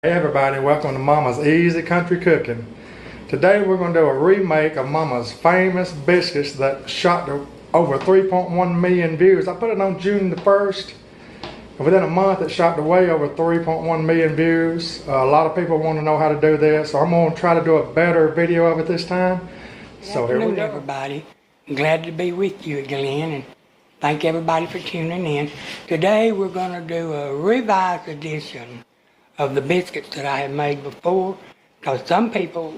Hey everybody, welcome to Mama's Easy Country Cooking. Today we're going to do a remake of Mama's famous biscuits that shot to over 3.1 million views. I put it on June the 1st, and within a month it shot to way over 3.1 million views. A lot of people want to know how to do this, so I'm going to try to do a better video of it this time. So here we go. Everybody, I'm glad to be with you again, and thank everybody for tuning in. Today we're going to do a revised edition of the biscuits that I had made before, because some people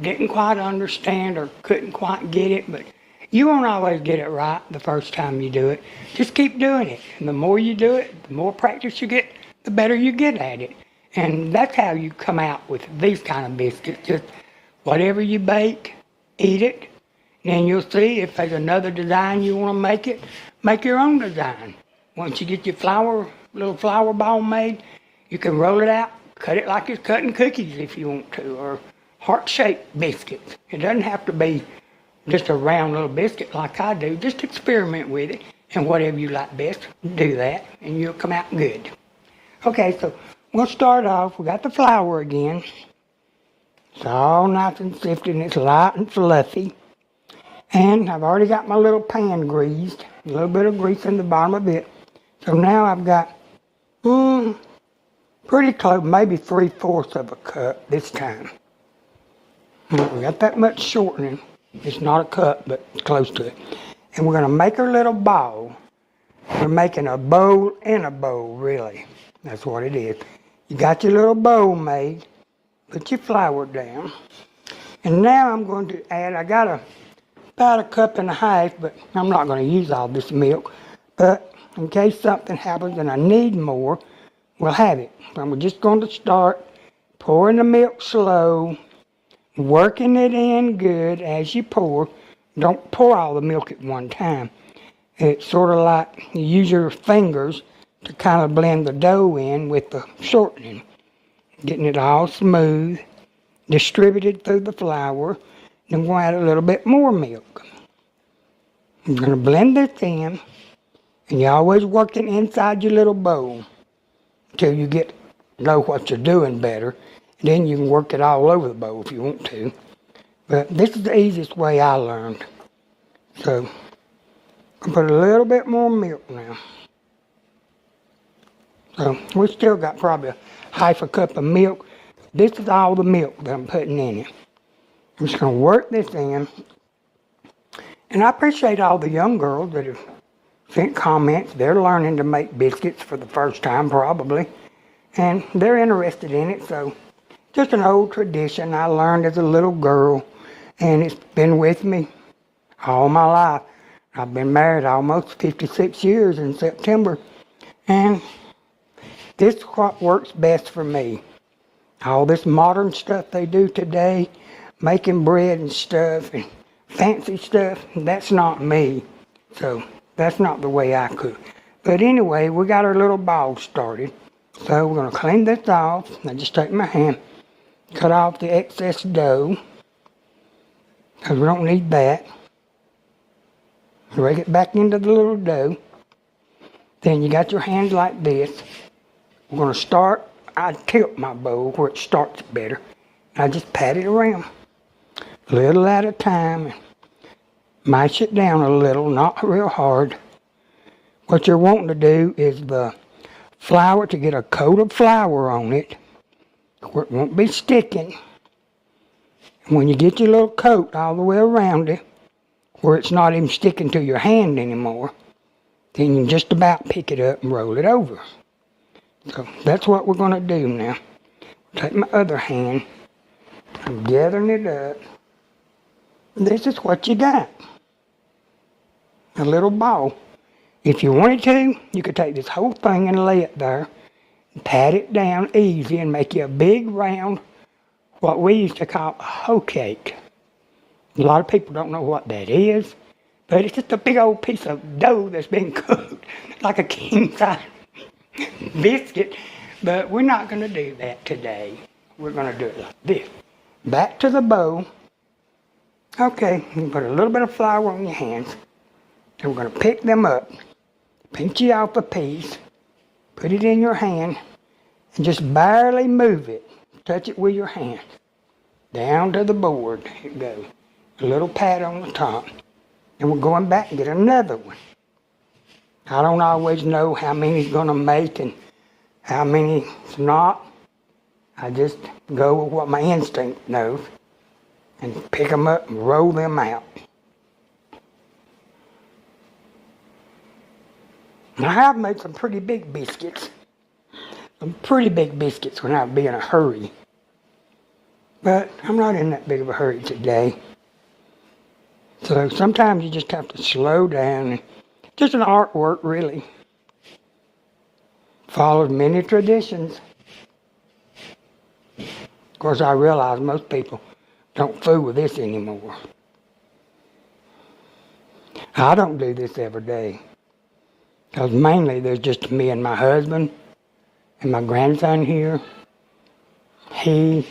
didn't quite understand or couldn't quite get it, but you won't always get it right the first time you do it. Just keep doing it, and the more you do it, the more practice you get, the better you get at it. And that's how you come out with these kind of biscuits. Just whatever you bake, eat it, and you'll see if there's another design you want to make your own design. Once you get your little flour ball made, you can roll it out, cut it like you're cutting cookies if you want to, or heart-shaped biscuits. It doesn't have to be just a round little biscuit like I do. Just experiment with it, and whatever you like best, do that, and you'll come out good. Okay, so we'll start off. We got the flour again. It's all nice and sifted, and it's light and fluffy. And I've already got my little pan greased, a little bit of grease in the bottom of it. So now I've got pretty close, maybe 3/4 of a cup this time. We got that much shortening. It's not a cup, but it's close to it. And we're going to make our little ball. We're making a bowl in a bowl, really. That's what it is. You got your little bowl made. Put your flour down. And now I'm going to add, I got about 1.5 cups, but I'm not going to use all this milk. But in case something happens and I need more, we'll have it. And we're just going to start pouring the milk slow, working it in good as you pour. Don't pour all the milk at one time. It's sort of like you use your fingers to kind of blend the dough in with the shortening. Getting it all smooth, distributed through the flour. Then we'll add a little bit more milk. I'm going to blend this in, and you always work it inside your little bowl until you know what you're doing better. And then you can work it all over the bowl if you want to. But this is the easiest way I learned. So I'll put a little bit more milk now. So we still got probably 1/2 cup of milk. This is all the milk that I'm putting in it. I'm just going to work this in. And I appreciate all the young girls that have sent comments. They're learning to make biscuits for the first time probably. And they're interested in it. So just an old tradition I learned as a little girl. And it's been with me all my life. I've been married almost 56 years in September. And this is what works best for me. All this modern stuff they do today, making bread and stuff and fancy stuff, that's not me. So that's not the way I cook. But anyway, we got our little ball started. So we're going to clean this off. I just take my hand, cut off the excess dough, because we don't need that. Rake it back into the little dough. Then you got your hands like this. We're going to start, I tilt my bowl where it starts better. I just pat it around, a little at a time, and mash it down a little, not real hard. What you're wanting to do is the flour, to get a coat of flour on it, where it won't be sticking. And when you get your little coat all the way around it, where it's not even sticking to your hand anymore, then you can just about pick it up and roll it over. So that's what we're going to do now. Take my other hand, I'm gathering it up. This is what you got. A little ball. If you wanted to, you could take this whole thing and lay it there, and pat it down easy and make you a big round, what we used to call a hoe cake. A lot of people don't know what that is, but it's just a big old piece of dough that's been cooked, like a king-size biscuit. But we're not going to do that today. We're going to do it like this. Back to the bowl. Okay, you put a little bit of flour on your hands. And we're going to pick them up. Pinch you off a piece. Put it in your hand. and just barely move it. Touch it with your hand. Down to the board it goes. A little pat on the top. And we're going back and get another one. I don't always know how many it's going to make and how many it's not. I just go with what my instinct knows and pick them up and roll them out. I have made some pretty big biscuits. Some pretty big biscuits when I'd be in a hurry. But I'm not in that big of a hurry today. So sometimes you just have to slow down. And just an artwork, really. Follows many traditions. Of course, I realize most people don't fool with this anymore. I don't do this every day. Because mainly there's just me and my husband and my grandson here. He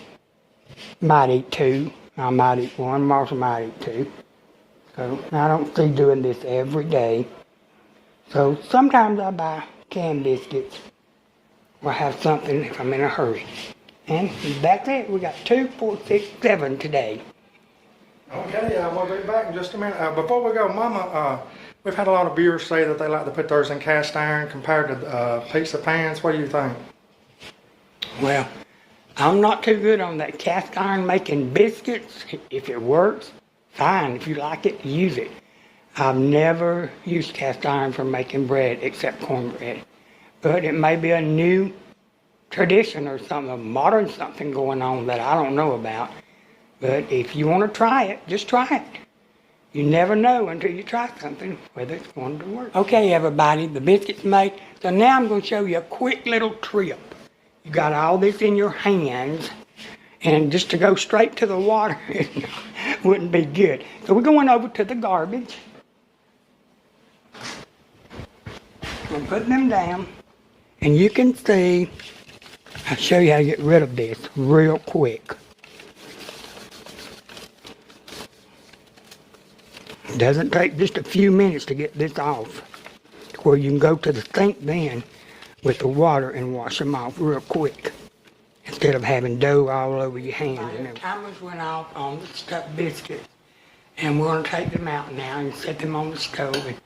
might eat two. I might eat one. Marshall might eat two. So I don't see doing this every day. So sometimes I buy canned biscuits or have something if I'm in a hurry. And that's it. We got 2, 4, 6, 7 today. Okay, we'll be back in just a minute. Before we go, Mama, we've had a lot of viewers say that they like to put theirs in cast iron compared to pizza pans. What do you think? Well, I'm not too good on that cast iron making biscuits. If it works, fine. If you like it, use it. I've never used cast iron for making bread except cornbread. But it may be a new tradition or something, a modern something going on that I don't know about. But if you want to try it, just try it. You never know until you try something whether it's going to work. Okay, everybody, the biscuit's made. So now I'm going to show you a quick little trip. You got all this in your hands, and just to go straight to the water wouldn't be good. So we're going over to the garbage. We'll put them down, and you can see, I'll show you how to get rid of this real quick. It doesn't take just a few minutes to get this off, where you can go to the sink then with the water and wash them off real quick, instead of having dough all over your hands. And the timers went off on the stuffed biscuits, and we're going to take them out now and set them on the stove. And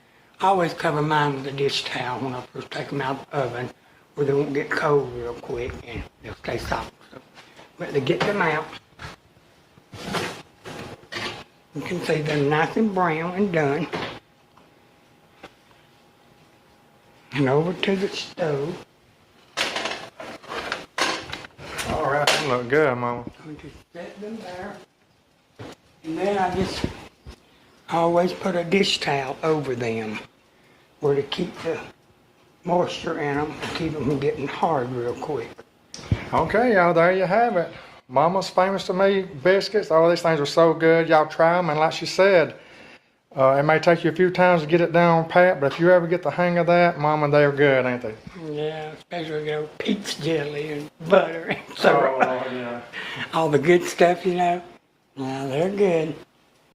I always cover mine with a dish towel when I first take them out of the oven, where they won't get cold real quick and they'll stay soft. So but to get them out, you can see they're nice and brown and done. And over to the stove. All right, they look good, Mama. I'm going to set them there. And then I always put a dish towel over them, where to keep the moisture in them, to keep them from getting hard real quick. Okay, y'all, there you have it. Mama's famous to me biscuits. All these things are so good. Y'all try them, and like she said, it may take you a few times to get it down pat, but if you ever get the hang of that, Mama, they're good, ain't they? Yeah, especially peach jelly and butter and syrup. Oh, yeah. All the good stuff, you know. They're good.